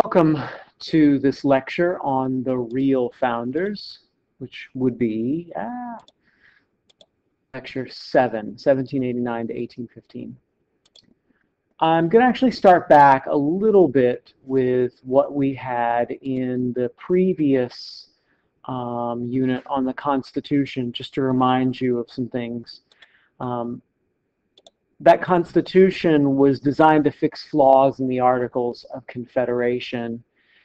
Welcome to this lecture on the real founders, which would be lecture 7, 1789 to 1815. I'm going to actually start back a little bit with what we had in the previous unit on the Constitution, just to remind you of some things. That Constitution was designed to fix flaws in the Articles of Confederation.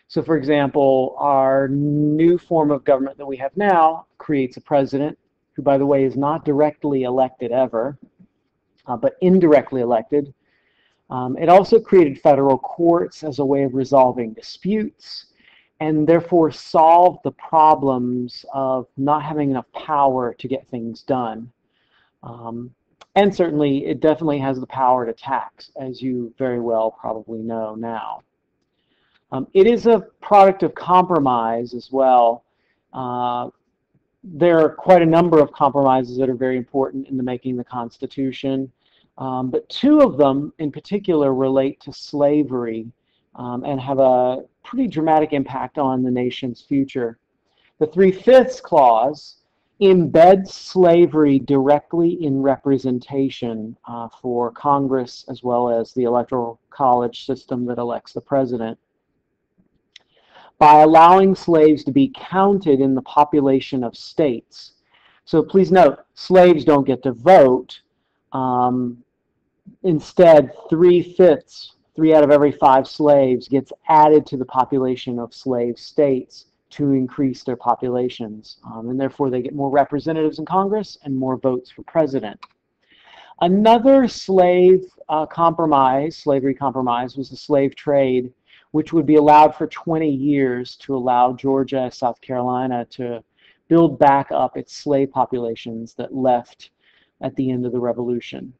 So, for example, our new form of government that we have now creates a president, who, by the way, is not directly elected ever, but indirectly elected. It also created federal courts as a way of resolving disputes, and therefore solved the problems of not having enough power to get things done. And certainly, it definitely has the power to tax, as you very well probably know now. It is a product of compromise as well. There are quite a number of compromises that are very important in the making the Constitution, but two of them in particular relate to slavery and have a pretty dramatic impact on the nation's future. The 3/5 clause embeds slavery directly in representation for Congress, as well as the electoral college system that elects the president, by allowing slaves to be counted in the population of states. So please note, slaves don't get to vote. Instead, 3/5, 3 out of every 5 slaves, gets added to the population of slave states to increase their populations, and therefore they get more representatives in Congress and more votes for president. Another slavery compromise was the slave trade, which would be allowed for 20 years to allow Georgia, South Carolina to build back up its slave populations that left at the end of the Revolution.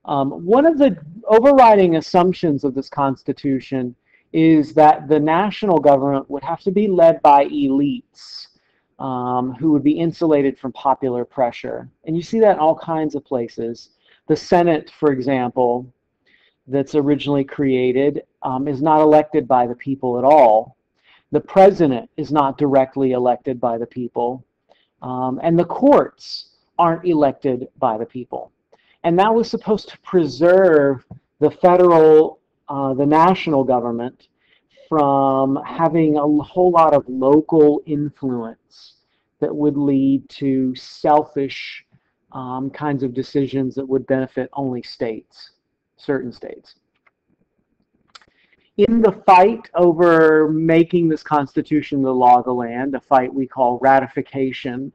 One of the overriding assumptions of this Constitution is that the national government would have to be led by elites who would be insulated from popular pressure. And you see that in all kinds of places. The Senate, for example, that's originally created is not elected by the people at all. The president is not directly elected by the people. And the courts aren't elected by the people. And that was supposed to preserve the federal the national government from having a whole lot of local influence that would lead to selfish kinds of decisions that would benefit only states, certain states. In the fight over making this Constitution the law of the land, a fight we call ratification,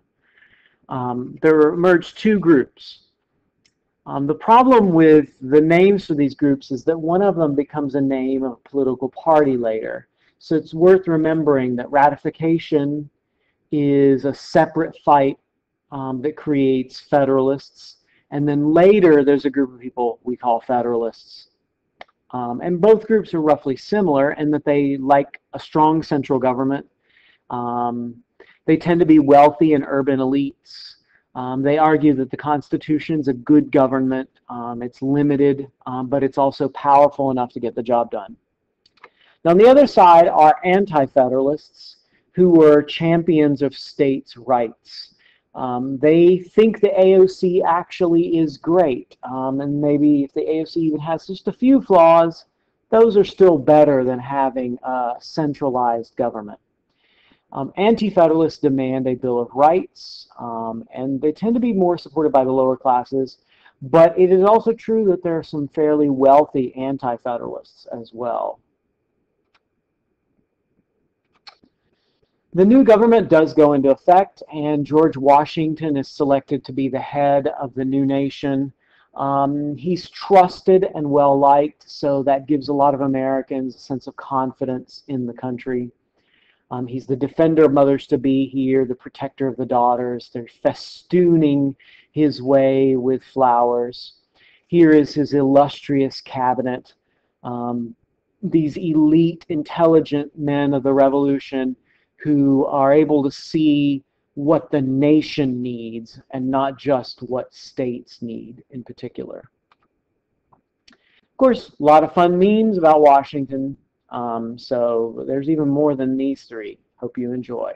there emerged two groups. The problem with the names for these groups is that one of them becomes a name of a political party later. So it's worth remembering that ratification is a separate fight that creates Federalists. And then later there's a group of people we call Federalists. And both groups are roughly similar in that they like a strong central government. They tend to be wealthy and urban elites. They argue that the Constitution is a good government. It's limited, but it's also powerful enough to get the job done. Now, on the other side are anti-federalists who were champions of states' rights. They think the AOC actually is great, and maybe if the AOC even has just a few flaws, those are still better than having a centralized government. Anti-Federalists demand a Bill of Rights, and they tend to be more supported by the lower classes, but it is also true that there are some fairly wealthy anti-Federalists as well. The new government does go into effect, and George Washington is selected to be the head of the new nation. He's trusted and well-liked, so that gives a lot of Americans a sense of confidence in the country. He's the defender of mothers-to-be here, the protector of the daughters. They're festooning his way with flowers. Here is his illustrious cabinet. These elite, intelligent men of the Revolution who are able to see what the nation needs and not just what states need in particular. Of course, a lot of fun memes about Washington, so there's even more than these three. Hope you enjoy.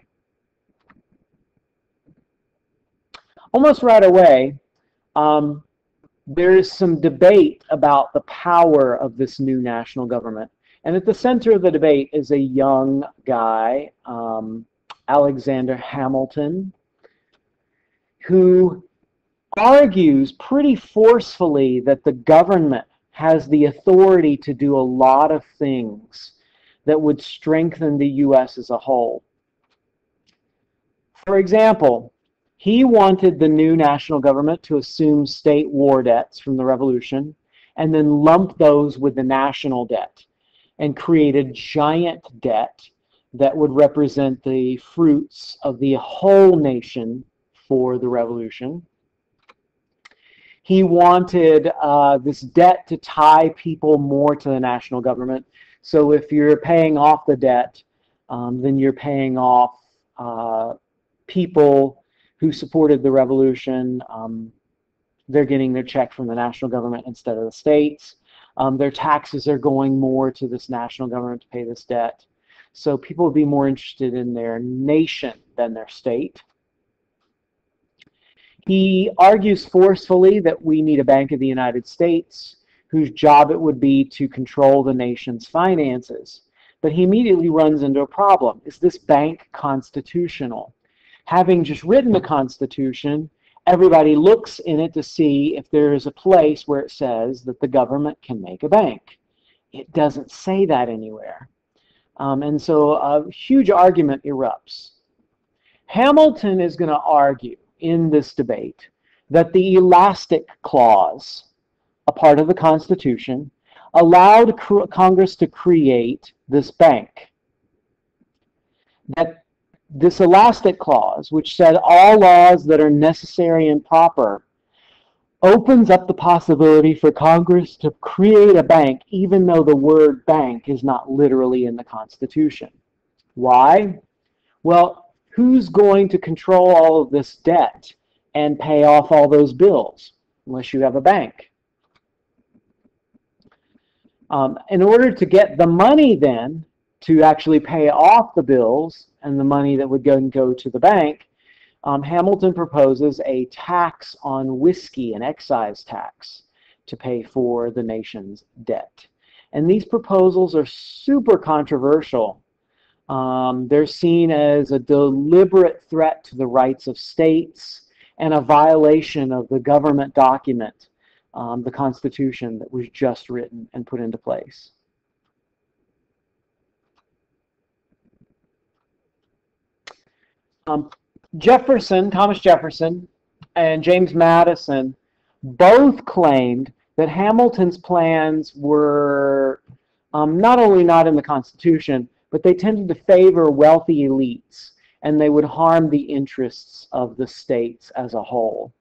Almost right away, there is some debate about the power of this new national government. And at the center of the debate is a young guy, Alexander Hamilton, who argues pretty forcefully that the government has the authority to do a lot of things that would strengthen the U.S. as a whole. For example, he wanted the new national government to assume state war debts from the Revolution and then lump those with the national debt and create a giant debt that would represent the fruits of the whole nation for the Revolution. He wanted this debt to tie people more to the national government. So if you're paying off the debt, then you're paying off people who supported the revolution. They're getting their check from the national government instead of the states. Their taxes are going more to this national government to pay this debt. So people would be more interested in their nation than their state. He argues forcefully that we need a Bank of the United States whose job it would be to control the nation's finances. But he immediately runs into a problem. Is this bank constitutional? Having just written the Constitution, everybody looks in it to see if there is a place where it says that the government can make a bank. It doesn't say that anywhere. And so a huge argument erupts. Hamilton is going to argue in this debate that the elastic clause, a part of the Constitution, allowed Congress to create this bank. That this elastic clause, which said all laws that are necessary and proper, opens up the possibility for Congress to create a bank, even though the word bank is not literally in the Constitution. Why? Well, who's going to control all of this debt and pay off all those bills unless you have a bank? In order to get the money then to actually pay off the bills and the money that would go to the bank, Hamilton proposes a tax on whiskey, an excise tax, to pay for the nation's debt. And these proposals are super controversial. They're seen as a deliberate threat to the rights of states and a violation of the government document, the Constitution that was just written and put into place. Thomas Jefferson and James Madison both claimed that Hamilton's plans were not only not in the Constitution, but they tended to favor wealthy elites, and they would harm the interests of the states as a whole.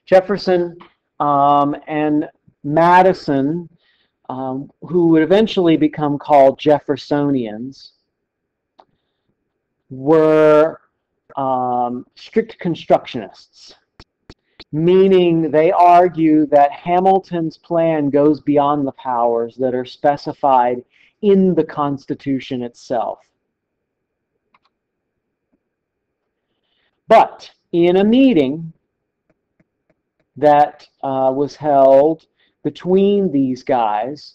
Jefferson and Madison, who would eventually become called Jeffersonians, were strict constructionists, meaning they argue that Hamilton's plan goes beyond the powers that are specified in the Constitution itself. But in a meeting that was held between these guys,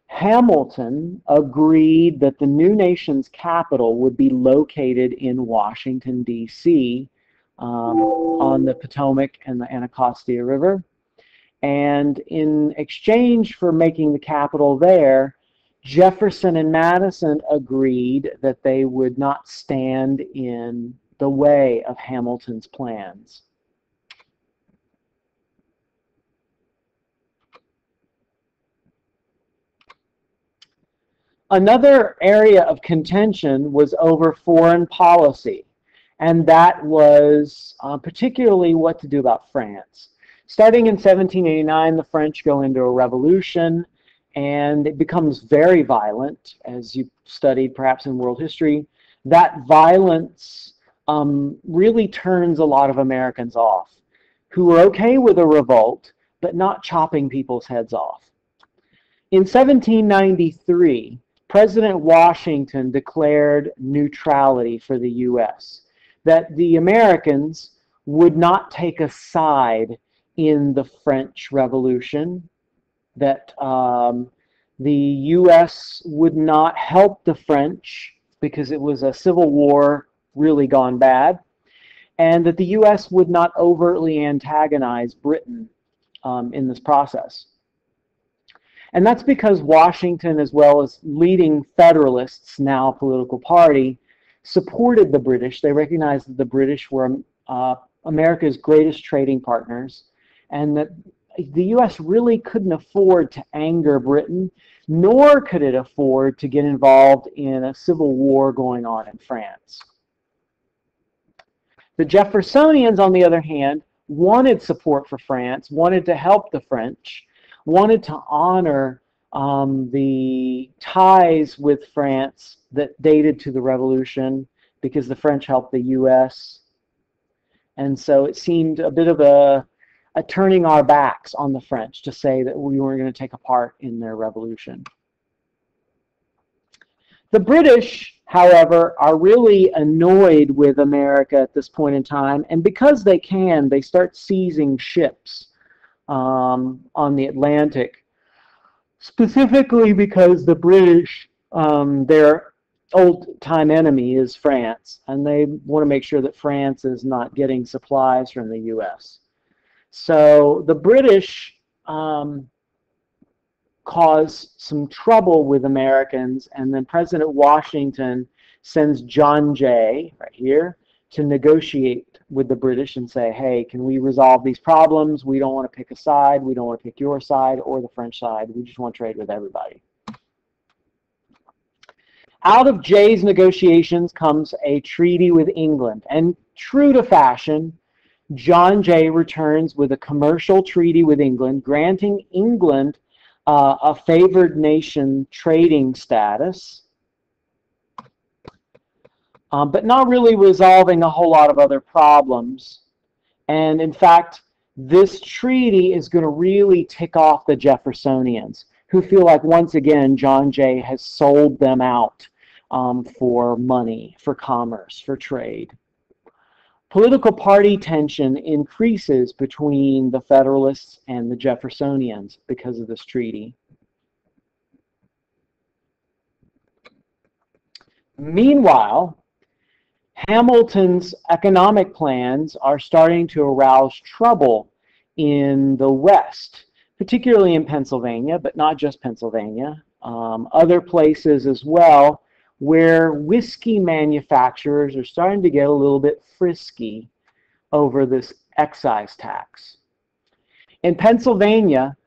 Hamilton agreed that the new nation's capital would be located in Washington, D.C., on the Potomac and the Anacostia River. And in exchange for making the capital there, Jefferson and Madison agreed that they would not stand in the way of Hamilton's plans. Another area of contention was over foreign policy, and that was particularly what to do about France. Starting in 1789, the French go into a revolution, and it becomes very violent, as you studied perhaps in world history. That violence really turns a lot of Americans off, who were okay with a revolt, but not chopping people's heads off. In 1793, President Washington declared neutrality for the U.S., that the Americans would not take a side in the French Revolution, that the U.S. would not help the French because it was a civil war really gone bad, and that the U.S. would not overtly antagonize Britain in this process. And that's because Washington, as well as leading Federalists, now a political party, supported the British. They recognized that the British were America's greatest trading partners, and that the U.S. really couldn't afford to anger Britain, nor could it afford to get involved in a civil war going on in France. The Jeffersonians, on the other hand, wanted support for France, wanted to help the French, wanted to honor the ties with France that dated to the Revolution because the French helped the U.S. And so it seemed a bit of a turning our backs on the French to say that we weren't going to take a part in their revolution. The British, however, are really annoyed with America at this point in time, and because they can, they start seizing ships on the Atlantic, specifically because the British, their old-time enemy is France, and they want to make sure that France is not getting supplies from the U.S. So the British cause some trouble with Americans, and then President Washington sends John Jay, right here, to negotiate with the British and say, hey, can we resolve these problems? We don't want to pick a side. We don't want to pick your side or the French side. We just want to trade with everybody. Out of Jay's negotiations comes a treaty with England. And true to fashion, John Jay returns with a commercial treaty with England, granting England a favored nation trading status, but not really resolving a whole lot of other problems. And in fact, this treaty is going to really tick off the Jeffersonians, who feel like, once again, John Jay has sold them out for money, for commerce, for trade. Political party tension increases between the Federalists and the Jeffersonians because of this treaty. Meanwhile, Hamilton's economic plans are starting to arouse trouble in the West, particularly in Pennsylvania, but not just Pennsylvania, other places as well, where whiskey manufacturers are starting to get a little bit frisky over this excise tax. In Pennsylvania,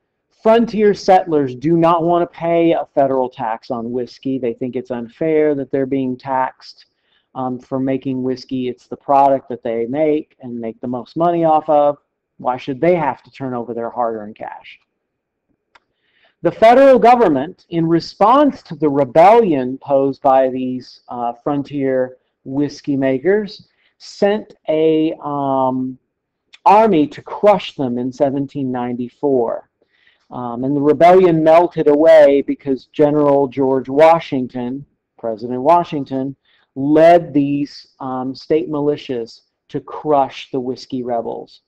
frontier settlers do not want to pay a federal tax on whiskey. They think it's unfair that they're being taxed for making whiskey. It's the product that they make and make the most money off of. Why should they have to turn over their hard-earned cash? The federal government, in response to the rebellion posed by these frontier whiskey makers, sent a army to crush them in 1794. And the rebellion melted away because General George Washington, President Washington, led these state militias to crush the whiskey rebels,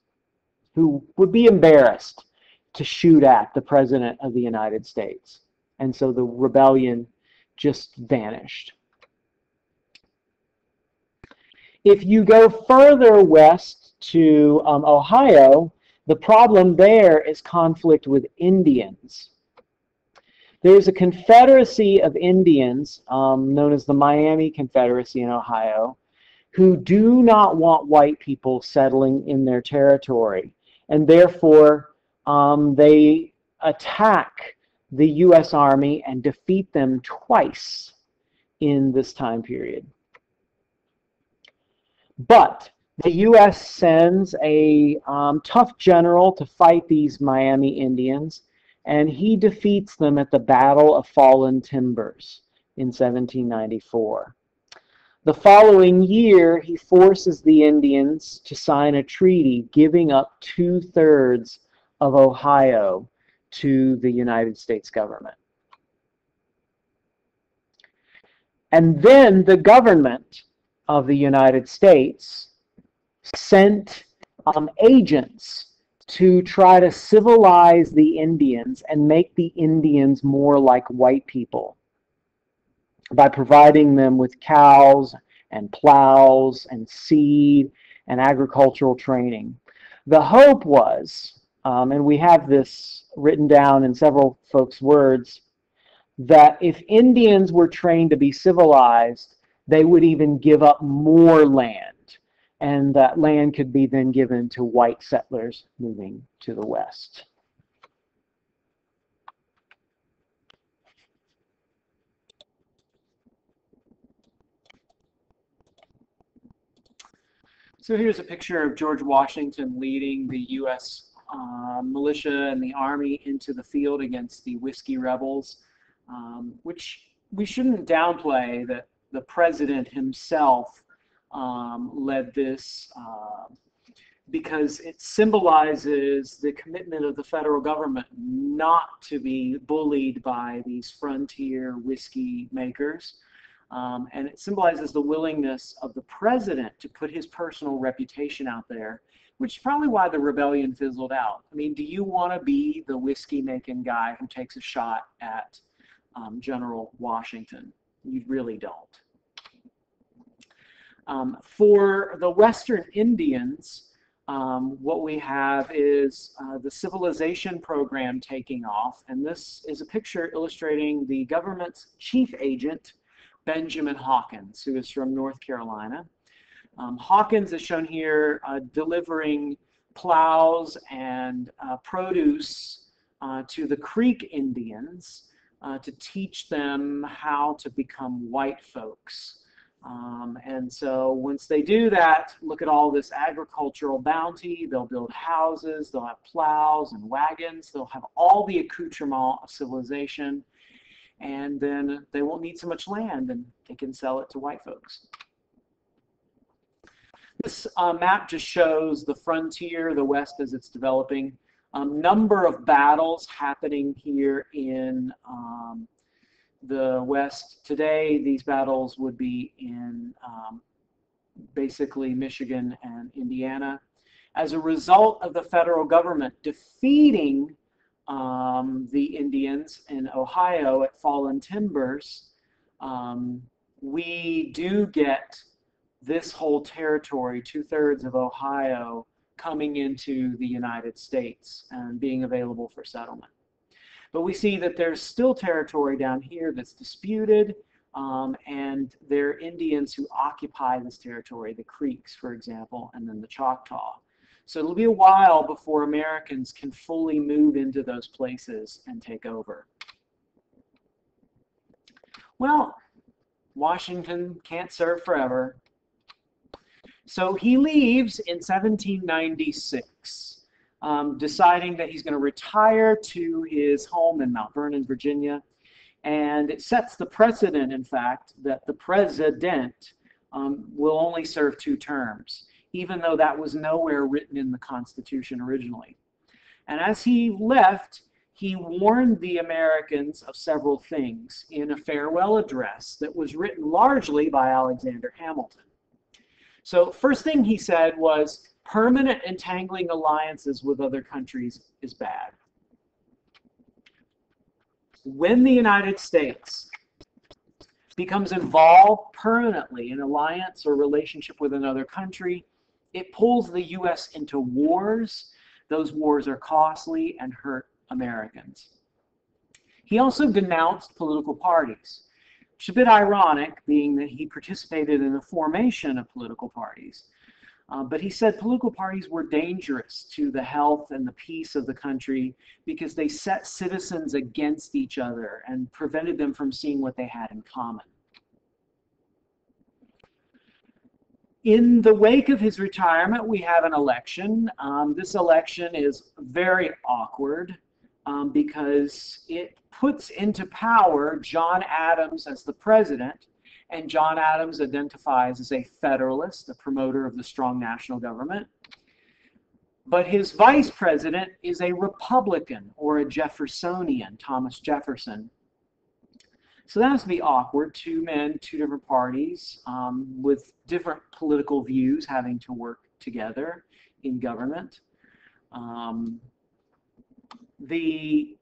who would be embarrassed to shoot at the President of the United States. And so the rebellion just vanished. If you go further west to Ohio, the problem there is conflict with Indians. There's a confederacy of Indians known as the Miami Confederacy in Ohio, who do not want white people settling in their territory, and therefore they attack the U.S. Army and defeat them twice in this time period. But the U.S. sends a tough general to fight these Miami Indians, and he defeats them at the Battle of Fallen Timbers in 1794. The following year, he forces the Indians to sign a treaty giving up 2/3 of Ohio to the United States government. And then the government of the United States sent agents to try to civilize the Indians and make the Indians more like white people by providing them with cows and plows and seed and agricultural training. The hope was, and we have this written down in several folks' words, that if Indians were trained to be civilized, they would even give up more land, and that land could be then given to white settlers moving to the west. So here's a picture of George Washington leading the U.S. Militia and the Army into the field against the Whiskey Rebels, which we shouldn't downplay that the president himself led this because it symbolizes the commitment of the federal government not to be bullied by these frontier whiskey makers. And it symbolizes the willingness of the president to put his personal reputation out there, which is probably why the rebellion fizzled out. I mean, do you want to be the whiskey-making guy who takes a shot at General Washington? You really don't. For the Western Indians, what we have is the civilization program taking off, and this is a picture illustrating the government's chief agent, Benjamin Hawkins, who is from North Carolina. Hawkins is shown here delivering plows and produce to the Creek Indians to teach them how to become white folks. And so once they do that, look at all this agricultural bounty. They'll build houses, they'll have plows and wagons, they'll have all the accoutrement of civilization, and then they won't need so much land and they can sell it to white folks. This map just shows the frontier, the West as it's developing. Number of battles happening here in the West. Today, these battles would be in basically Michigan and Indiana. As a result of the federal government defeating the Indians in Ohio at Fallen Timbers, we do get this whole territory, 2/3 of Ohio, coming into the United States and being available for settlement. But we see that there's still territory down here that's disputed, and there are Indians who occupy this territory, the Creeks, for example, and then the Choctaw. So it'll be a while before Americans can fully move into those places and take over. Well, Washington can't serve forever. So he leaves in 1796, deciding that he's going to retire to his home in Mount Vernon, Virginia. And it sets the precedent, in fact, that the president will only serve 2 terms, even though that was nowhere written in the Constitution originally. And as he left, he warned the Americans of several things in a farewell address that was written largely by Alexander Hamilton. So first thing he said was, permanent entangling alliances with other countries is bad. When the United States becomes involved permanently in alliance or relationship with another country, it pulls the U.S. into wars. Those wars are costly and hurt Americans. He also denounced political parties, which is a bit ironic, being that he participated in the formation of political parties. But he said political parties were dangerous to the health and the peace of the country because they set citizens against each other and prevented them from seeing what they had in common. In the wake of his retirement, we have an election. This election is very awkward because it puts into power John Adams as the president, and John Adams identifies as a Federalist, a promoter of the strong national government. But his vice president is a Republican or a Jeffersonian, Thomas Jefferson. So that has to be awkward. Two men, two different parties with different political views having to work together in government. The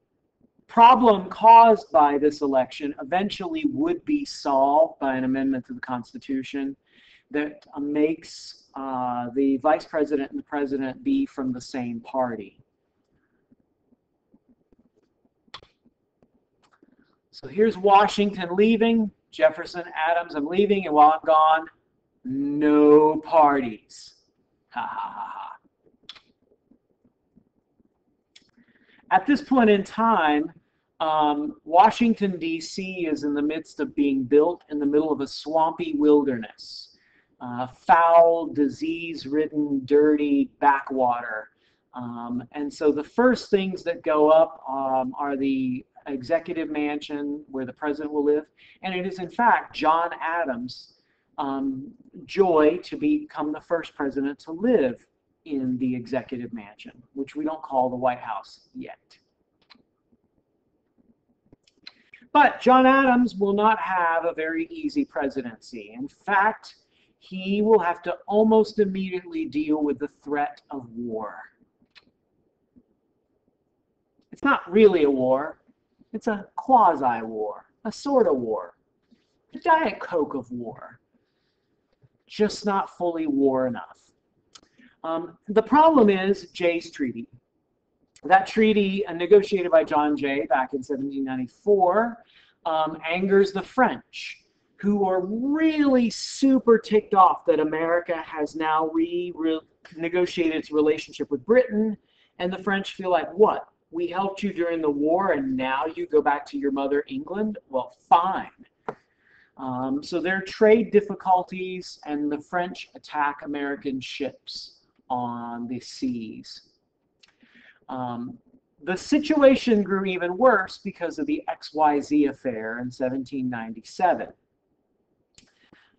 problem caused by this election eventually would be solved by an amendment to the Constitution that makes the vice president and the president be from the same party. So here's Washington leaving, Jefferson, Adams, I'm leaving, and while I'm gone, no parties. Ha ha ha ha. At this point in time, Washington, D.C. is in the midst of being built in the middle of a swampy wilderness. Foul, disease-ridden, dirty backwater. And so the first things that go up are the executive mansion where the president will live. And it is, in fact, John Adams' joy to become the first president to live in the executive mansion, which we don't call the White House yet. But John Adams will not have a very easy presidency. In fact, he will have to almost immediately deal with the threat of war. It's not really a war. It's a quasi-war, a sort of war, a Diet Coke of war, just not fully war enough. The problem is Jay's Treaty. That treaty, negotiated by John Jay back in 1794, angers the French, who are really super ticked off that America has now renegotiated its relationship with Britain, and the French feel like, what? We helped you during the war, and now you go back to your mother, England? Well, fine. So there are trade difficulties, and the French attack American ships on the seas. The situation grew even worse because of the XYZ affair in 1797.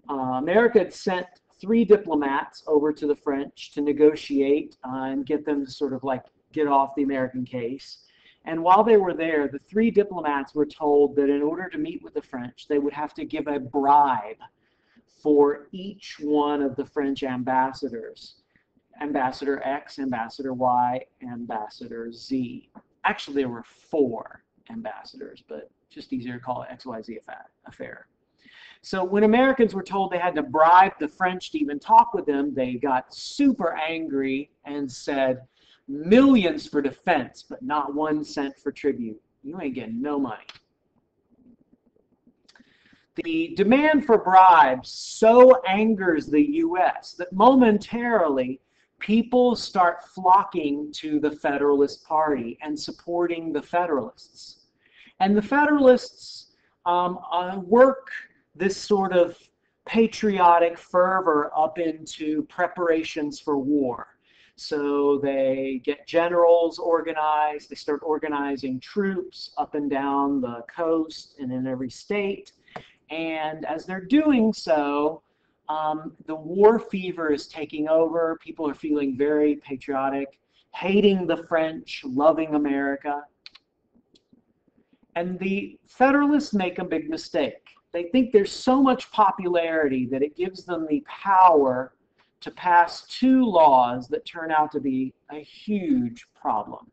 America had sent 3 diplomats over to the French to negotiate and get them to sort of like get off the American case. And while they were there, the 3 diplomats were told that in order to meet with the French, they would have to give a bribe for each one of the French ambassadors. Ambassador X, Ambassador Y, Ambassador Z. Actually, there were 4 ambassadors, but just easier to call it XYZ affair. So when Americans were told they had to bribe the French to even talk with them, they got super angry and said, millions for defense, but not 1 cent for tribute. You ain't getting no money. The demand for bribes so angers the U.S. that momentarily people start flocking to the Federalist Party and supporting the Federalists. And the Federalists work this sort of patriotic fervor up into preparations for war. So they get generals organized, they start organizing troops up and down the coast and in every state. And as they're doing so, the war fever is taking over. People are feeling very patriotic, hating the French, loving America. And the Federalists make a big mistake. They think there's so much popularity that it gives them the power to pass 2 laws that turn out to be a huge problem.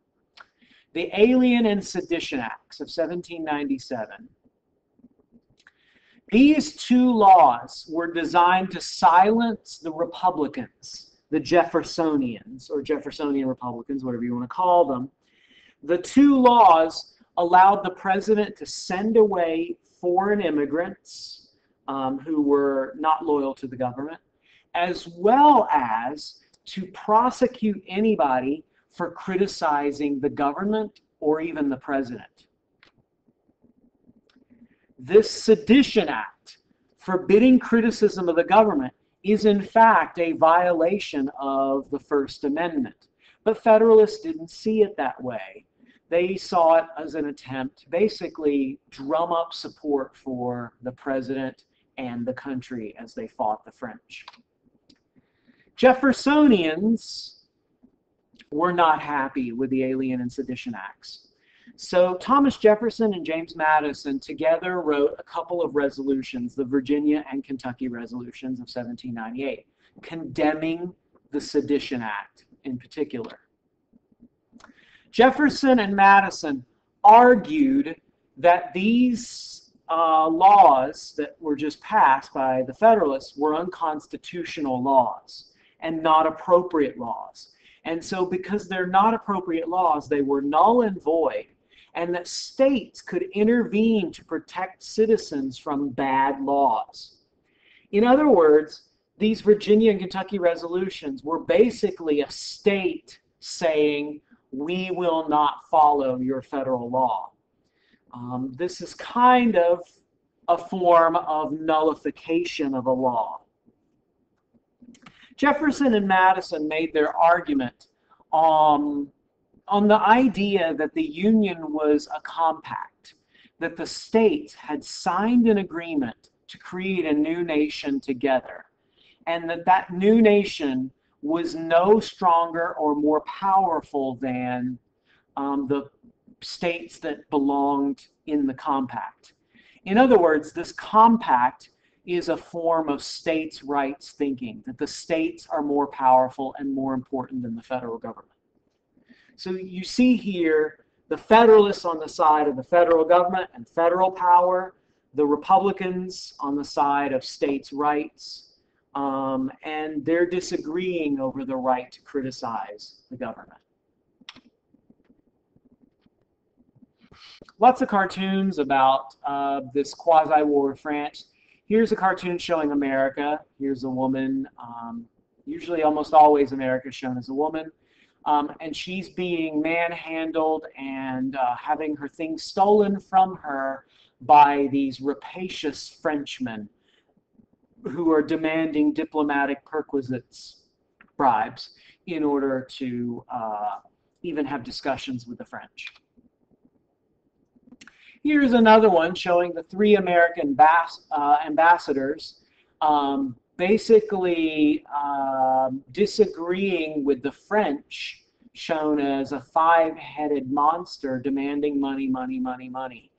The Alien and Sedition Acts of 1797. These 2 laws were designed to silence the Republicans, the Jeffersonians, or Jeffersonian Republicans, whatever you want to call them. The 2 laws allowed the president to send away foreign immigrants who were not loyal to the government, as well as to prosecute anybody for criticizing the government or even the president. This Sedition Act, forbidding criticism of the government, is in fact a violation of the First Amendment. But Federalists didn't see it that way. They saw it as an attempt to basically drum up support for the president and the country as they fought the French. Jeffersonians were not happy with the Alien and Sedition Acts. So Thomas Jefferson and James Madison together wrote a couple of resolutions, the Virginia and Kentucky resolutions of 1798, condemning the Sedition Act in particular. Jefferson and Madison argued that these laws that were just passed by the Federalists were unconstitutional laws and not appropriate laws. And so because they're not appropriate laws, they were null and void, and that states could intervene to protect citizens from bad laws. In other words, these Virginia and Kentucky resolutions were basically a state saying, we will not follow your federal law. This is kind of a form of nullification of a law. Jefferson and Madison made their argument on the idea that the Union was a compact, that the states had signed an agreement to create a new nation together, and that that new nation was no stronger or more powerful than the states that belonged in the compact. In other words, this compact is a form of states' rights thinking, that the states are more powerful and more important than the federal government. So you see here the Federalists on the side of the federal government and federal power, the Republicans on the side of states' rights, and they're disagreeing over the right to criticize the government. Lots of cartoons about this quasi-war France. Here's a cartoon showing America. Here's a woman. Usually, almost always, America is shown as a woman. And she's being manhandled and having her things stolen from her by these rapacious Frenchmen who are demanding diplomatic perquisites, bribes, in order to even have discussions with the French. Here's another one showing the three American ambassadors basically disagreeing with the French, shown as a five-headed monster demanding money, money, money, money.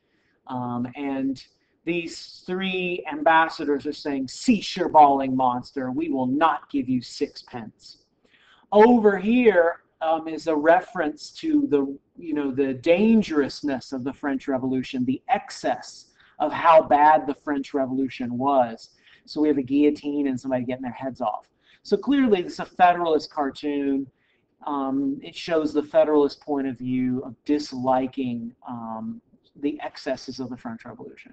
And these three ambassadors are saying, cease your bawling, monster. We will not give you sixpence. Over here is a reference to the dangerousness of the French Revolution, the excess of how bad the French Revolution was. So we have a guillotine and somebody getting their heads off. So clearly this is a Federalist cartoon. It shows the Federalist point of view of disliking the excesses of the French Revolution.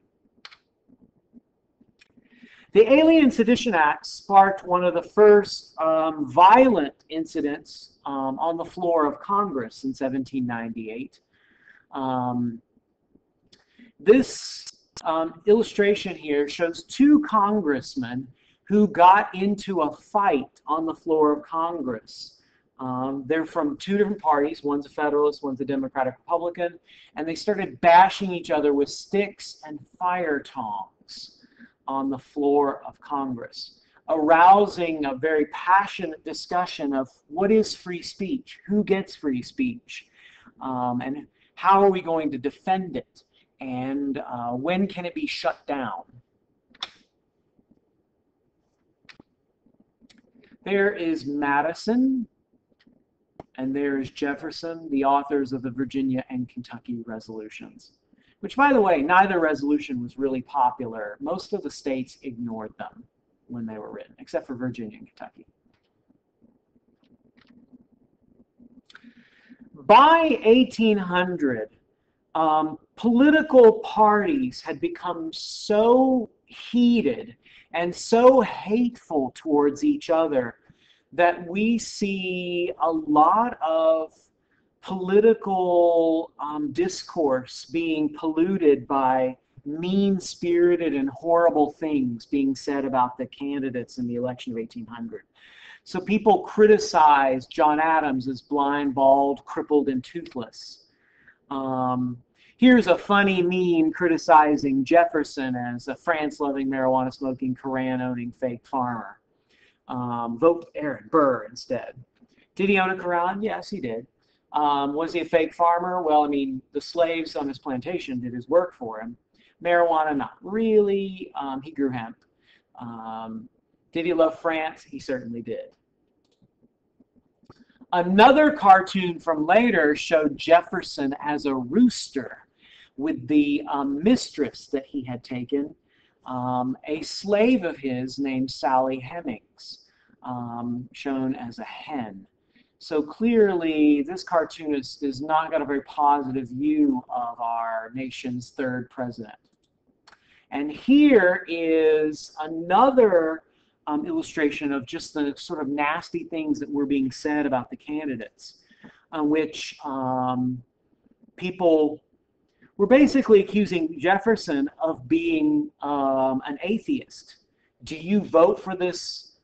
The Alien and Sedition Act sparked one of the first violent incidents on the floor of Congress in 1798. This illustration here shows two congressmen who got into a fight on the floor of Congress. They're from two different parties. One's a Federalist, one's a Democratic Republican, and they started bashing each other with sticks and fire tongs on the floor of Congress, arousing a very passionate discussion of what is free speech, who gets free speech, and how are we going to defend it, and when can it be shut down. There is Madison, and there is Jefferson, the authors of the Virginia and Kentucky resolutions, which, by the way, neither resolution was really popular. Most of the states ignored them when they were written, except for Virginia and Kentucky. By 1800, political parties had become so heated and so hateful towards each other that we see a lot of political discourse being polluted by mean-spirited and horrible things being said about the candidates in the election of 1800. So people criticized John Adams as blind, bald, crippled, and toothless. Here's a funny meme criticizing Jefferson as a France-loving, marijuana-smoking, Koran-owning fake farmer. Vote Aaron Burr instead. Did he own a Quran? Yes, he did. Was he a fake farmer? Well, I mean, the slaves on his plantation did his work for him. Marijuana, not really. He grew hemp. Did he love France? He certainly did. Another cartoon from later showed Jefferson as a rooster with the mistress that he had taken, a slave of his named Sally Hemings, shown as a hen. So clearly, this cartoonist has not got a very positive view of our nation's third president. And here is another illustration of just the sort of nasty things that were being said about the candidates, which people were basically accusing Jefferson of being an atheist. Do you vote for this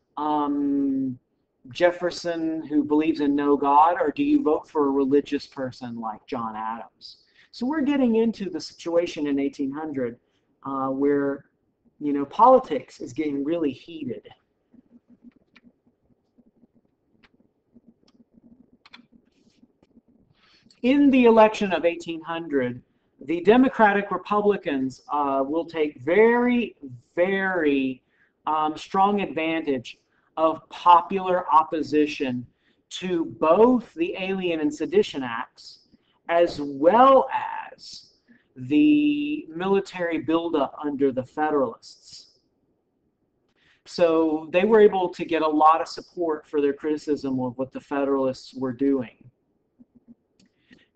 Jefferson who believes in no God, or do you vote for a religious person like John Adams? So we're getting into the situation in 1800 where, you know, politics is getting really heated. In the election of 1800, the Democratic Republicans will take very, very strong advantage of popular opposition to both the Alien and Sedition Acts, as well as the military buildup under the Federalists. So they were able to get a lot of support for their criticism of what the Federalists were doing.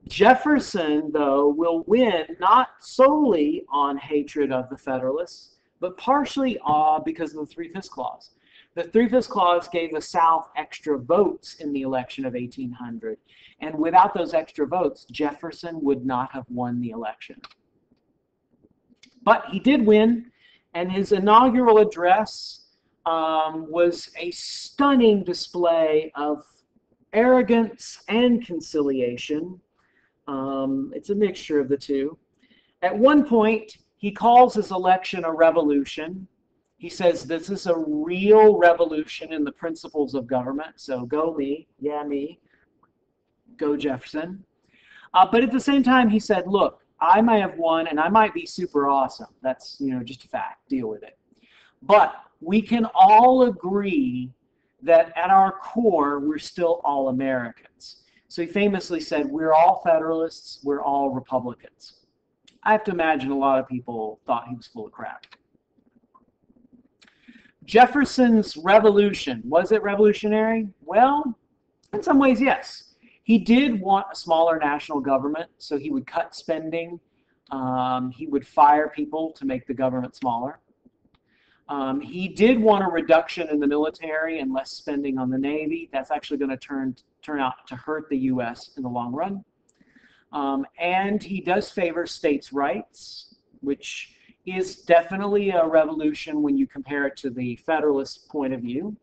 Jefferson, though, will win not solely on hatred of the Federalists, but partially because of the 3/5 Clause. The 3/5 Clause gave the South extra votes in the election of 1800, and without those extra votes, Jefferson would not have won the election. But he did win, and his inaugural address was a stunning display of arrogance and conciliation. It's a mixture of the two. At one point, he calls his election a revolution. He says this is a real revolution in the principles of government. So go me, yeah me, go Jefferson. But at the same time, he said, look, I might have won and I might be super awesome. That's, you know, just a fact. Deal with it. But we can all agree that at our core, we're still all Americans. So he famously said, we're all Federalists, we're all Republicans. I have to imagine a lot of people thought he was full of crap. Jefferson's revolution, was it revolutionary? Well, in some ways, yes. He did want a smaller national government, so he would cut spending. He would fire people to make the government smaller. He did want a reduction in the military and less spending on the Navy. That's actually going to turn out to hurt the U.S. in the long run. And he does favor states' rights, which is definitely a revolution when you compare it to the Federalist point of view.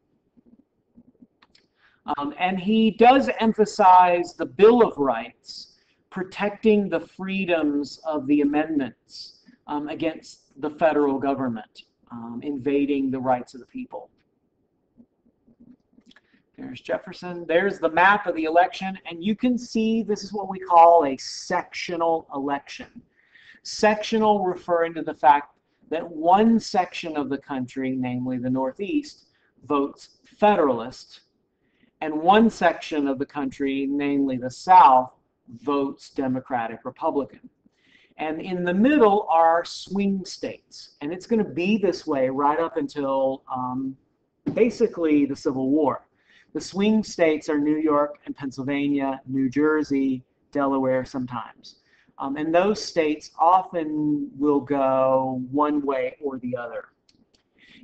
And he does emphasize the Bill of Rights, protecting the freedoms of the amendments against the federal government, invading the rights of the people. There's Jefferson. There's the map of the election, and you can see this is what we call a sectional election. Sectional referring to the fact that one section of the country, namely the Northeast, votes Federalist, and one section of the country, namely the South, votes Democratic Republican. And in the middle are swing states, and it's going to be this way right up until basically the Civil War. The swing states are New York and Pennsylvania, New Jersey, Delaware sometimes. And those states often will go one way or the other.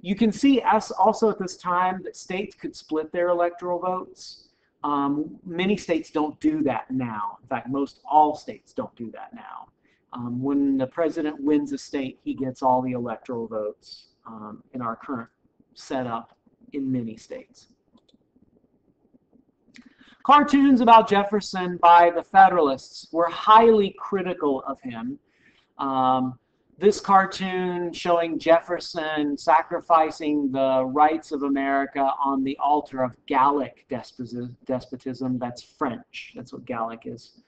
You can see also at this time that states could split their electoral votes. Many states don't do that now. In fact, most all states don't do that now. When the president wins a state, he gets all the electoral votes in our current setup in many states. Cartoons about Jefferson by the Federalists were highly critical of him. This cartoon showing Jefferson sacrificing the rights of America on the altar of Gallic despotism. That's French. That's what Gallic is.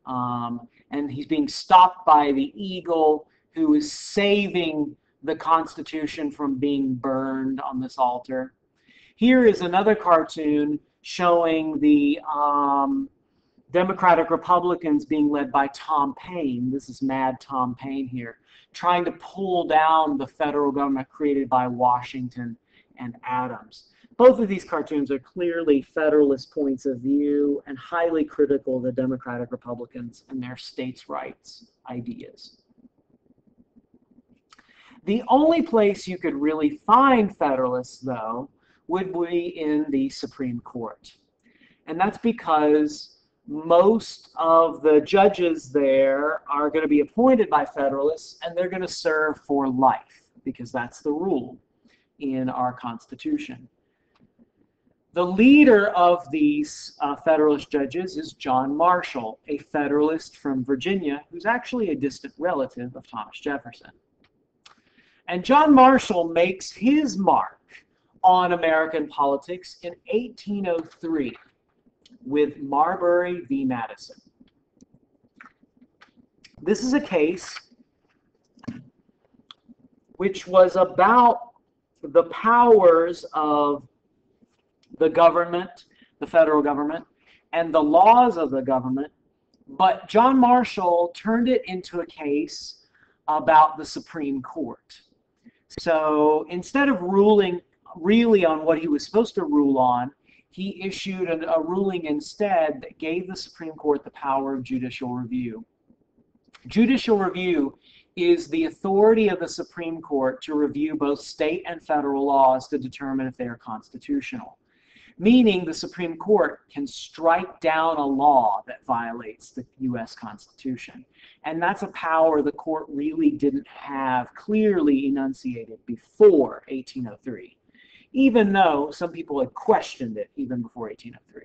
And he's being stopped by the eagle, who is saving the Constitution from being burned on this altar. Here is another cartoon showing the Democratic Republicans being led by Tom Paine. This is Mad Tom Paine here, trying to pull down the federal government created by Washington and Adams. Both of these cartoons are clearly Federalist points of view and highly critical of the Democratic Republicans and their states' rights ideas. The only place you could really find Federalists, though, would be in the Supreme Court. And that's because most of the judges there are going to be appointed by Federalists, and they're going to serve for life, because that's the rule in our Constitution. The leader of these Federalist judges is John Marshall, a Federalist from Virginia, who's actually a distant relative of Thomas Jefferson. And John Marshall makes his mark on American politics in 1803 with Marbury v. Madison. This is a case which was about the powers of the government, the federal government, and the laws of the government, but John Marshall turned it into a case about the Supreme Court. So instead of ruling really on what he was supposed to rule on, he issued a ruling instead that gave the Supreme Court the power of judicial review. Judicial review is the authority of the Supreme Court to review both state and federal laws to determine if they are constitutional. Meaning the Supreme Court can strike down a law that violates the U.S. Constitution. And that's a power the court really didn't have clearly enunciated before 1803, even though some people had questioned it even before 1803.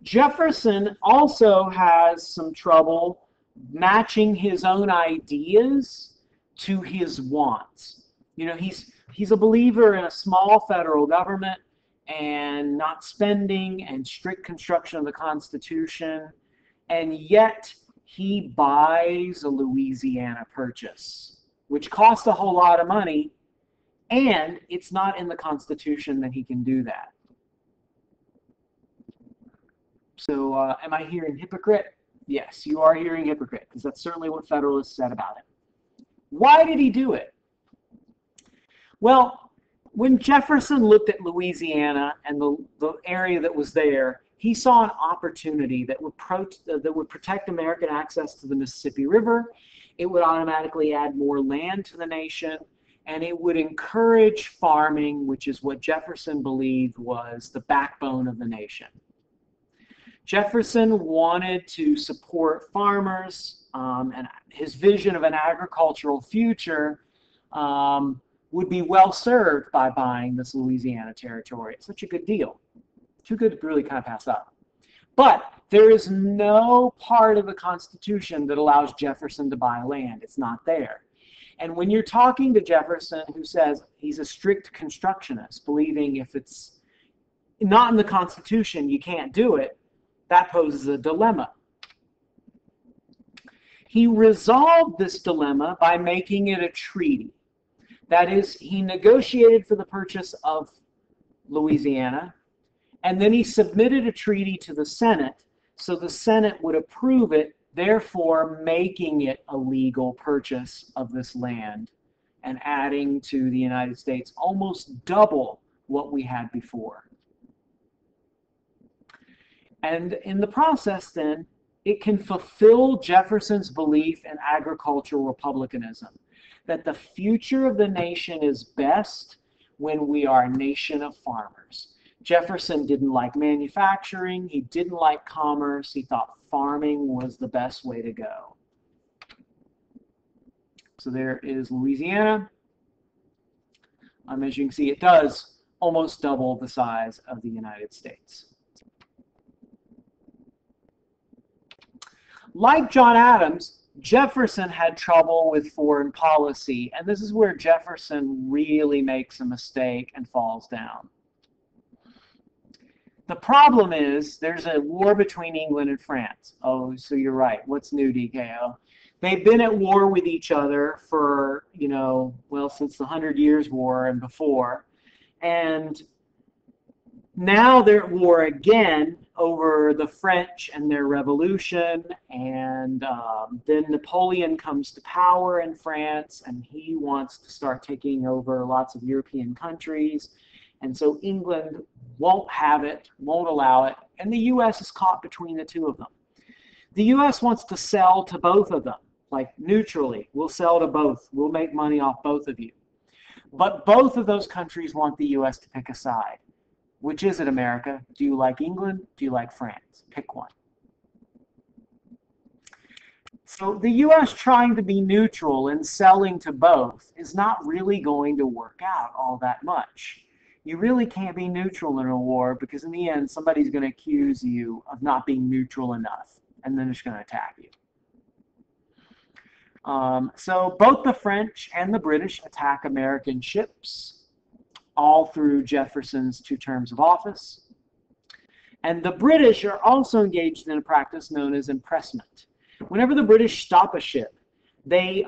Jefferson also has some trouble matching his own ideas to his wants. You know, he's a believer in a small federal government and not spending and strict construction of the Constitution, and yet he buys a Louisiana Purchase, which costs a whole lot of money, and it's not in the Constitution that he can do that. So am I hearing hypocrite? Yes, you are hearing hypocrite, because that's certainly what Federalists said about it. Why did he do it? Well, when Jefferson looked at Louisiana and the area that was there, he saw an opportunity that would protect American access to the Mississippi River. It would automatically add more land to the nation, and it would encourage farming, which is what Jefferson believed was the backbone of the nation. Jefferson wanted to support farmers, and his vision of an agricultural future would be well served by buying this Louisiana territory. It's such a good deal. Too good to really kind of pass up. But there is no part of the Constitution that allows Jefferson to buy land. It's not there. And when you're talking to Jefferson, who says he's a strict constructionist, believing if it's not in the Constitution, you can't do it, that poses a dilemma. He resolved this dilemma by making it a treaty. That is, he negotiated for the purchase of Louisiana, and then he submitted a treaty to the Senate, so the Senate would approve it, therefore making it a legal purchase of this land and adding to the United States almost double what we had before. And in the process, then, it can fulfill Jefferson's belief in agricultural republicanism, that the future of the nation is best when we are a nation of farmers. Jefferson didn't like manufacturing, he didn't like commerce, he thought farming was the best way to go. So there is Louisiana. As you can see, it does almost double the size of the United States. Like John Adams, Jefferson had trouble with foreign policy, and this is where Jefferson really makes a mistake and falls down. The problem is there's a war between England and France. Oh, so you're right. What's new, DKO? They've been at war with each other for, well, since the 100 Years' War and before. And now they're at war again over the French and their revolution. And then Napoleon comes to power in France, and he wants to start taking over lots of European countries. And so England won't have it, won't allow it, and the U.S. is caught between the two of them. The U.S. wants to sell to both of them, like neutrally. We'll sell to both. We'll make money off both of you. But both of those countries want the U.S. to pick a side. Which is it, America? Do you like England? Do you like France? Pick one. So the U.S. trying to be neutral and selling to both is not really going to work out all that much. You really can't be neutral in a war because in the end, somebody's going to accuse you of not being neutral enough, and then it's going to attack you. So both the French and the British attack American ships, all through Jefferson's 2 terms of office. And the British are also engaged in a practice known as impressment. Whenever the British stop a ship, they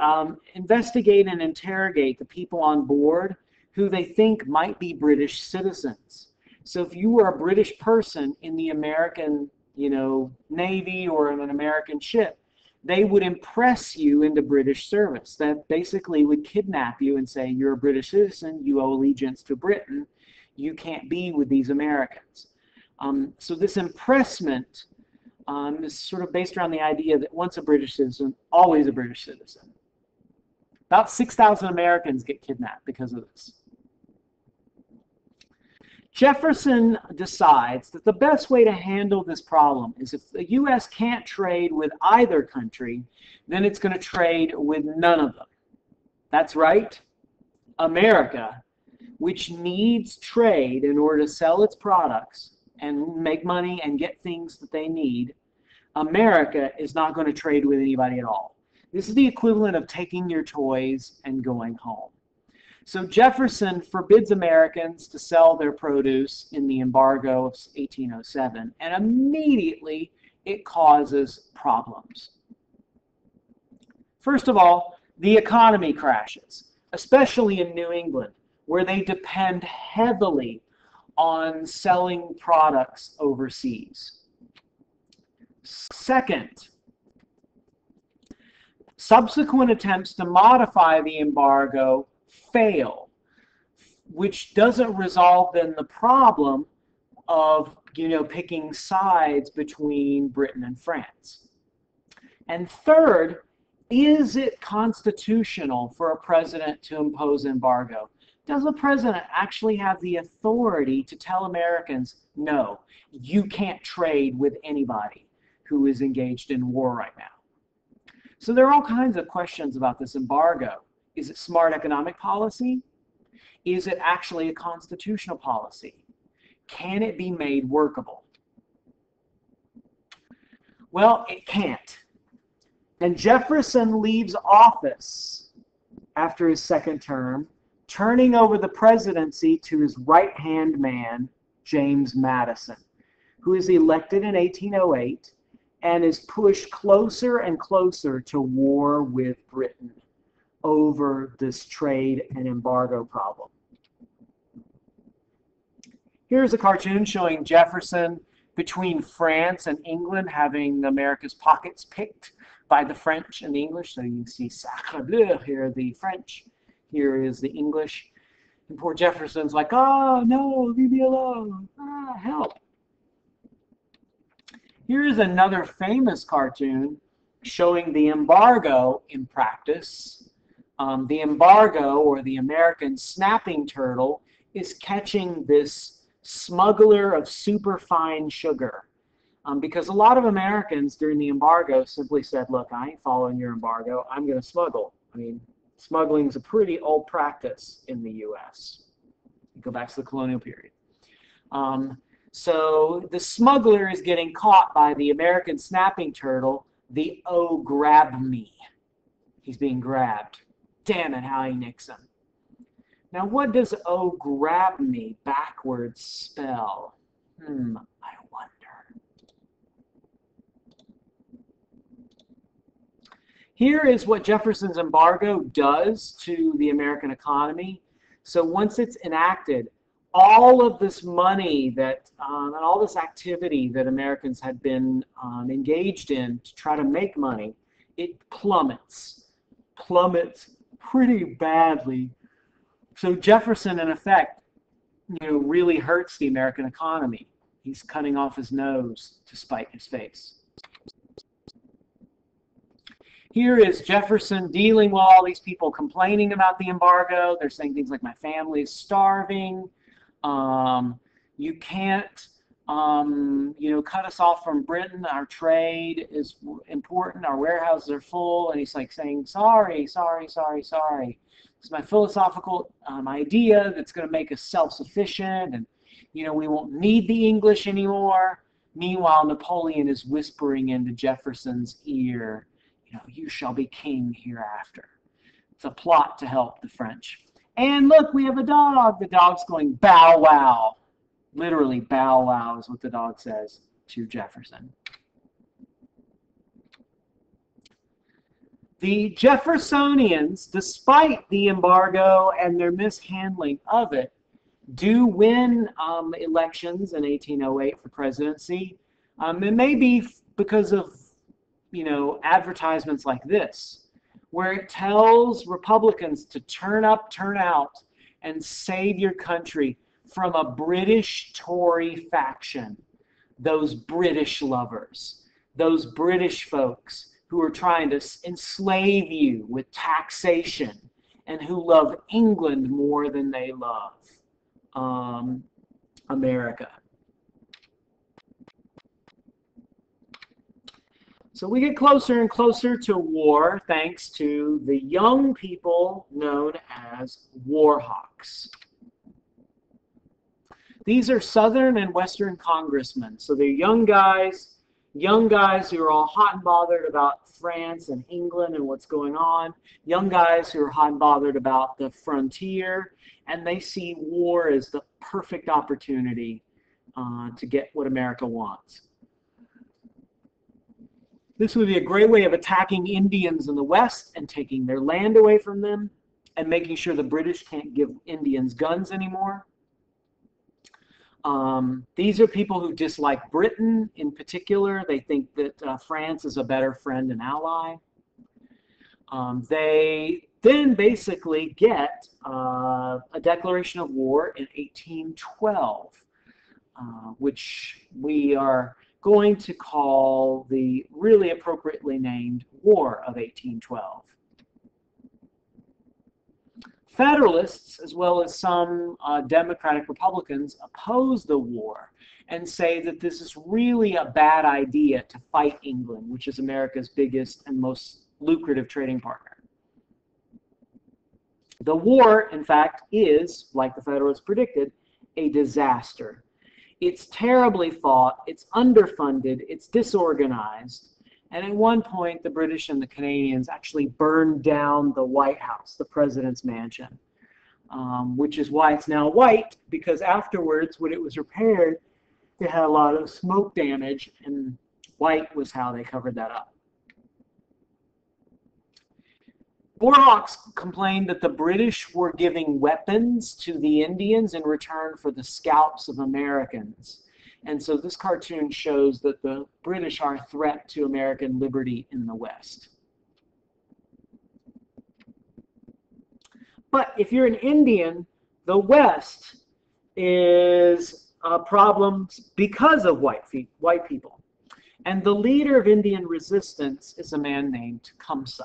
investigate and interrogate the people on board who they think might be British citizens. So if you were a British person in the American, Navy or in an American ship, they would impress you into British service. That basically would kidnap you and say, you're a British citizen, you owe allegiance to Britain, you can't be with these Americans. So this impressment is sort of based around the idea that once a British citizen, always a British citizen. About 6,000 Americans get kidnapped because of this. Jefferson decides that the best way to handle this problem is if the U.S. can't trade with either country, then it's going to trade with none of them. That's right, America, which needs trade in order to sell its products and make money and get things that they need, America is not going to trade with anybody at all. This is the equivalent of taking your toys and going home. So Jefferson forbids Americans to sell their produce in the embargo of 1807, and immediately it causes problems. First of all, the economy crashes, especially in New England, where they depend heavily on selling products overseas. Second, subsequent attempts to modify the embargo fail, which doesn't resolve then the problem of, picking sides between Britain and France. And third, is it constitutional for a president to impose embargo? Does the president actually have the authority to tell Americans, no, you can't trade with anybody who is engaged in war right now? So there are all kinds of questions about this embargo. Is it smart economic policy? Is it actually a constitutional policy? Can it be made workable? Well, it can't. And Jefferson leaves office after his second term, turning over the presidency to his right-hand man, James Madison, who is elected in 1808 and is pushed closer and closer to war with Britain over this trade and embargo problem. Here's a cartoon showing Jefferson between France and England having America's pockets picked by the French and the English. So you can see sacre bleu, here are the French, here is the English. And poor Jefferson's like, oh no, leave me alone, help. Here is another famous cartoon showing the embargo in practice. The embargo, or the American snapping turtle, is catching this smuggler of superfine sugar. Because a lot of Americans during the embargo simply said, look, I ain't following your embargo, I'm going to smuggle. I mean, smuggling is a pretty old practice in the U.S. You go back to the colonial period. So the smuggler is getting caught by the American snapping turtle the "oh, grab me." He's being grabbed. Damn it, Howie Nixon. Now, what does "oh, grab me" backwards spell? I wonder. Here is what Jefferson's embargo does to the American economy. So once it's enacted, all of this money that and all this activity that Americans had been engaged in to try to make money, it plummets pretty badly. So Jefferson, in effect, really hurts the American economy. He's cutting off his nose to spite his face. Here is Jefferson dealing with all these people complaining about the embargo. They're saying things like, my family is starving. You can't, cut us off from Britain. Our trade is important. Our warehouses are full. And he's like saying, sorry. It's my philosophical idea that's going to make us self-sufficient. And, we won't need the English anymore. Meanwhile, Napoleon is whispering into Jefferson's ear, you shall be king hereafter. It's a plot to help the French. And look, we have a dog. The dog's going bow wow. Literally bow wow is what the dog says to Jefferson. The Jeffersonians, despite the embargo and their mishandling of it, do win elections in 1808 for presidency. It may be because of advertisements like this, where it tells Republicans to turn up, turn out, and save your country from a British Tory faction, those British lovers, those British folks who are trying to enslave you with taxation and who love England more than they love America. So we get closer and closer to war thanks to the young people known as war hawks. These are Southern and Western congressmen. So they're young guys who are all hot and bothered about France and England and what's going on. Young guys who are hot and bothered about the frontier. And they see war as the perfect opportunity to get what America wants. This would be a great way of attacking Indians in the West and taking their land away from them and making sure the British can't give Indians guns anymore. These are people who dislike Britain in particular. They think that France is a better friend and ally. They then basically get a declaration of war in 1812, which we are going to call the really appropriately named War of 1812. Federalists, as well as some Democratic Republicans, oppose the war and say that this is really a bad idea to fight England, which is America's biggest and most lucrative trading partner. The war, in fact, is, like the Federalists predicted, a disaster. It's terribly fought, it's underfunded, it's disorganized, and at one point the British and the Canadians actually burned down the White House, the president's mansion, which is why it's now white, because afterwards, when it was repaired, it had a lot of smoke damage, and white was how they covered that up. Warhawks complained that the British were giving weapons to the Indians in return for the scalps of Americans. And so this cartoon shows that the British are a threat to American liberty in the West. But if you're an Indian, the West is a problem because of white people. And the leader of Indian resistance is a man named Tecumseh.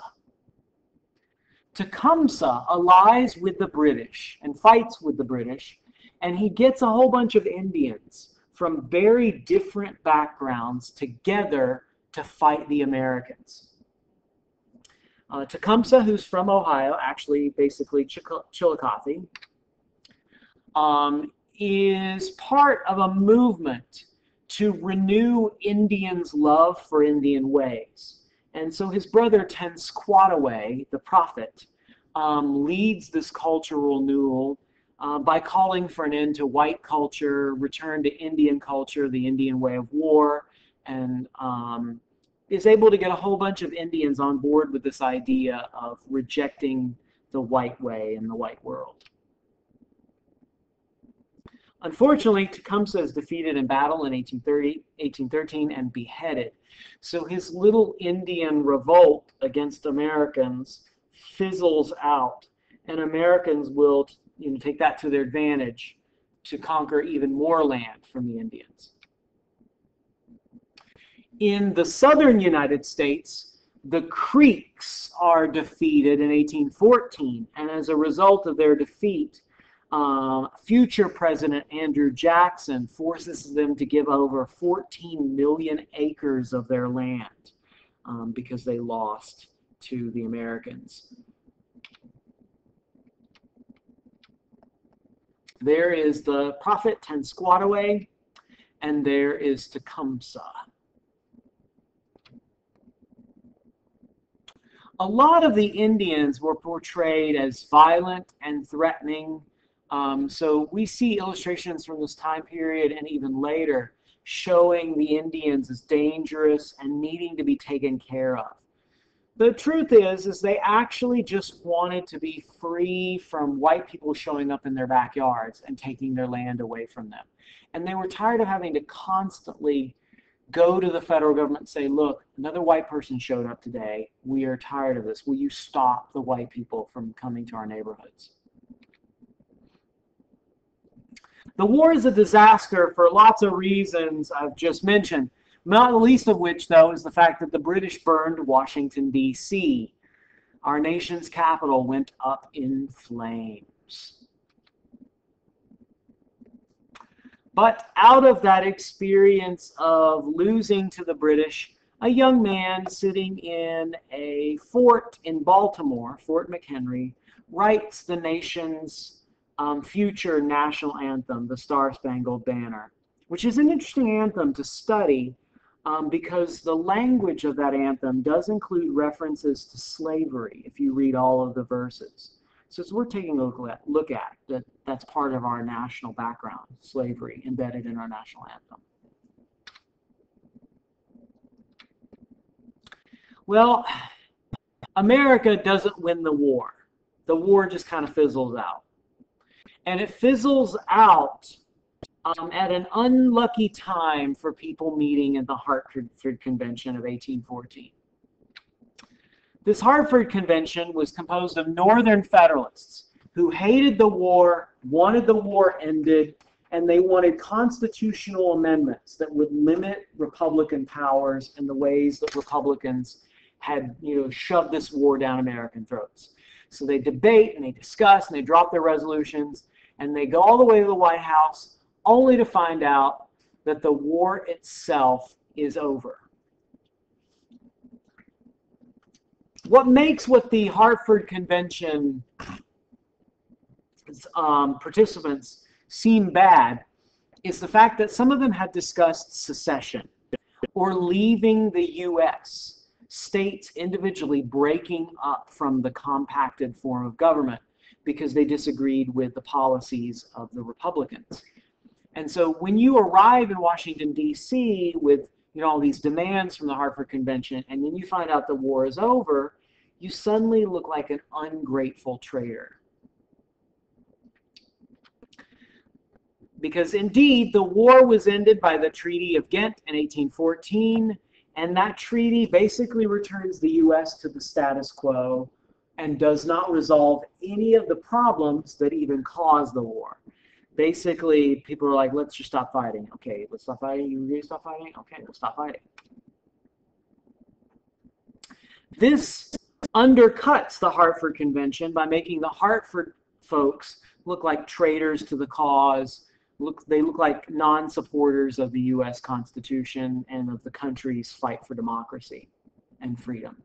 Tecumseh allies with the British and fights with the British, and he gets a whole bunch of Indians from very different backgrounds together to fight the Americans. Tecumseh, who's from Ohio, actually basically Chillicothe, is part of a movement to renew Indians' love for Indian ways. And so his brother Tenskwatawa, the prophet, leads this cultural renewal by calling for an end to white culture, return to Indian culture, the Indian way of war, and is able to get a whole bunch of Indians on board with this idea of rejecting the white way and the white world. Unfortunately, Tecumseh is defeated in battle in 1813 and beheaded. So his little Indian revolt against Americans fizzles out, and Americans will take that to their advantage to conquer even more land from the Indians. In the southern United States, the Creeks are defeated in 1814, and as a result of their defeat, future President Andrew Jackson forces them to give over 14 million acres of their land because they lost to the Americans. There is the prophet Tenskwatawa, and there is Tecumseh. A lot of the Indians were portrayed as violent and threatening. So we see illustrations from this time period and even later showing the Indians as dangerous and needing to be taken care of. The truth is they actually just wanted to be free from white people showing up in their backyards and taking their land away from them. And they were tired of having to constantly go to the federal government and say, look, another white person showed up today. We are tired of this. Will you stop the white people from coming to our neighborhoods? The war is a disaster for lots of reasons I've just mentioned, not the least of which, though, is the fact that the British burned Washington, D.C. Our nation's capital went up in flames. But out of that experience of losing to the British, a young man sitting in a fort in Baltimore, Fort McHenry, writes the nation's future national anthem, the Star-Spangled Banner, which is an interesting anthem to study because the language of that anthem does include references to slavery if you read all of the verses. So it's worth taking a look at that. That's part of our national background, slavery embedded in our national anthem. Well, America doesn't win the war. The war just kind of fizzles out. And it fizzles out at an unlucky time for people meeting at the Hartford Convention of 1814. This Hartford Convention was composed of Northern Federalists who hated the war, wanted the war ended, and they wanted constitutional amendments that would limit Republican powers and the ways that Republicans had, shoved this war down American throats. So they debate and they discuss and they drop their resolutions and they go all the way to the White House only to find out that the war itself is over. What makes what the Hartford Convention participants seem bad is the fact that some of them had discussed secession or leaving the U.S., states individually breaking up from the compacted form of government because they disagreed with the policies of the Republicans. And so when you arrive in Washington, D.C. with all these demands from the Hartford Convention, and then you find out the war is over, you suddenly look like an ungrateful traitor. Because indeed, the war was ended by the Treaty of Ghent in 1814, and that treaty basically returns the U.S. to the status quo and does not resolve any of the problems that even caused the war. Basically, people are like, let's just stop fighting. Okay, let's stop fighting. You really stop fighting? Okay, we'll stop fighting. This undercuts the Hartford Convention by making the Hartford folks look like traitors to the cause. They look like non-supporters of the U.S. Constitution and of the country's fight for democracy and freedom.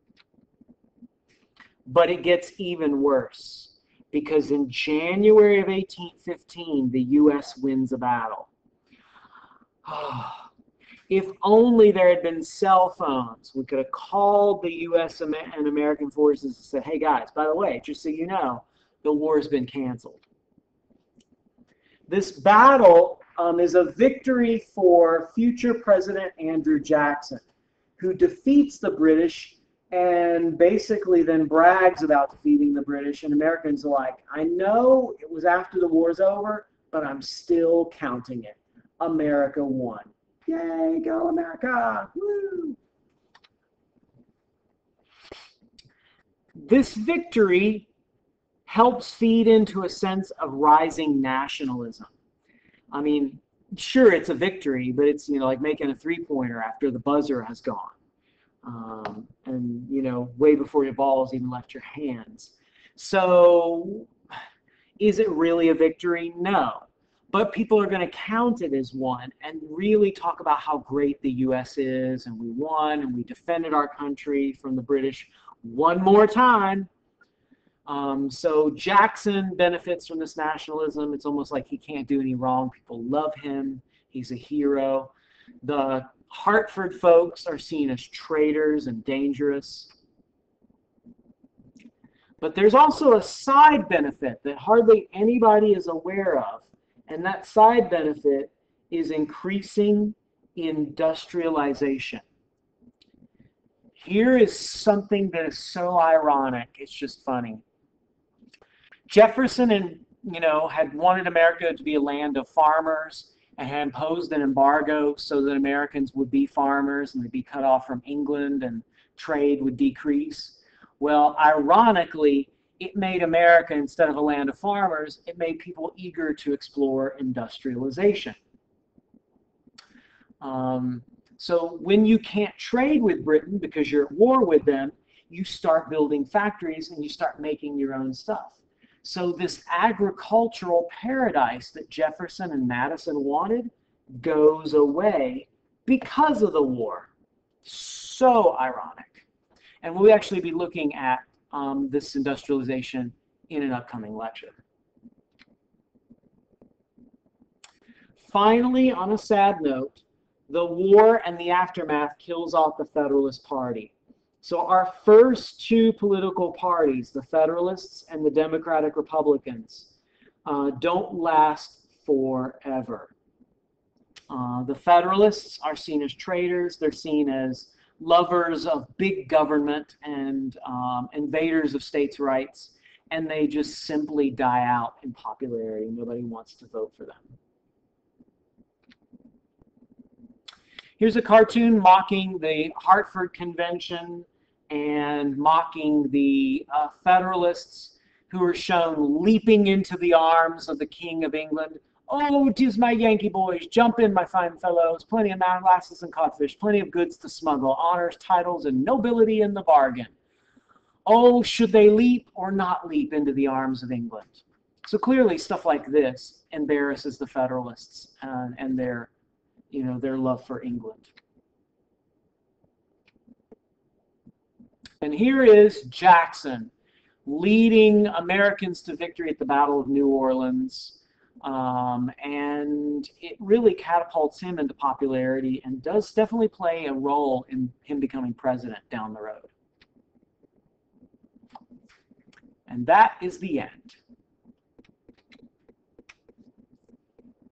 But it gets even worse, because in January of 1815, the U.S. wins a battle. If only there had been cell phones, we could have called the U.S. and American forces and said, hey guys, by the way, just so you know, the war has been canceled. This battle is a victory for future President Andrew Jackson, who defeats the British and basically then brags about defeating the British. And Americans are like, I know it was after the war's over, but I'm still counting it. America won. Yay, go America! Woo! This victory helps feed into a sense of rising nationalism. I mean, sure, it's a victory, but it's, you know, like making a three-pointer after the buzzer has gone. And, you know, way before your ball's even left your hands. So, is it really a victory? No. But people are going to count it as one and really talk about how great the U.S. is, and we won, and we defended our country from the British one more time. So Jackson benefits from this nationalism. It's almost like he can't do any wrong. People love him. He's a hero. The Hartford folks are seen as traitors and dangerous. But there's also a side benefit that hardly anybody is aware of, and that side benefit is increasing industrialization. Here is something that is so ironic, it's just funny. Jefferson had wanted America to be a land of farmers and had imposed an embargo so that Americans would be farmers and they'd be cut off from England and trade would decrease. Well, ironically, it made America, instead of a land of farmers, it made people eager to explore industrialization. So when you can't trade with Britain because you're at war with them, you start building factories and you start making your own stuff. So this agricultural paradise that Jefferson and Madison wanted goes away because of the war. So ironic. And we'll actually be looking at this industrialization in an upcoming lecture. Finally, on a sad note, the war and the aftermath kills off the Federalist Party. So our first two political parties, the Federalists and the Democratic Republicans, don't last forever. The Federalists are seen as traitors. They're seen as lovers of big government and invaders of states' rights, and they just simply die out in popularity. Nobody wants to vote for them. Here's a cartoon mocking the Hartford Convention and mocking the Federalists, who are shown leaping into the arms of the King of England. Oh, 'tis my Yankee boys, jump in, my fine fellows, plenty of molasses and codfish, plenty of goods to smuggle, honors, titles, and nobility in the bargain. Oh, should they leap or not leap into the arms of England? So clearly stuff like this embarrasses the Federalists and their love for England. And here is Jackson leading Americans to victory at the Battle of New Orleans. And it really catapults him into popularity and does definitely play a role in him becoming president down the road. And that is the end.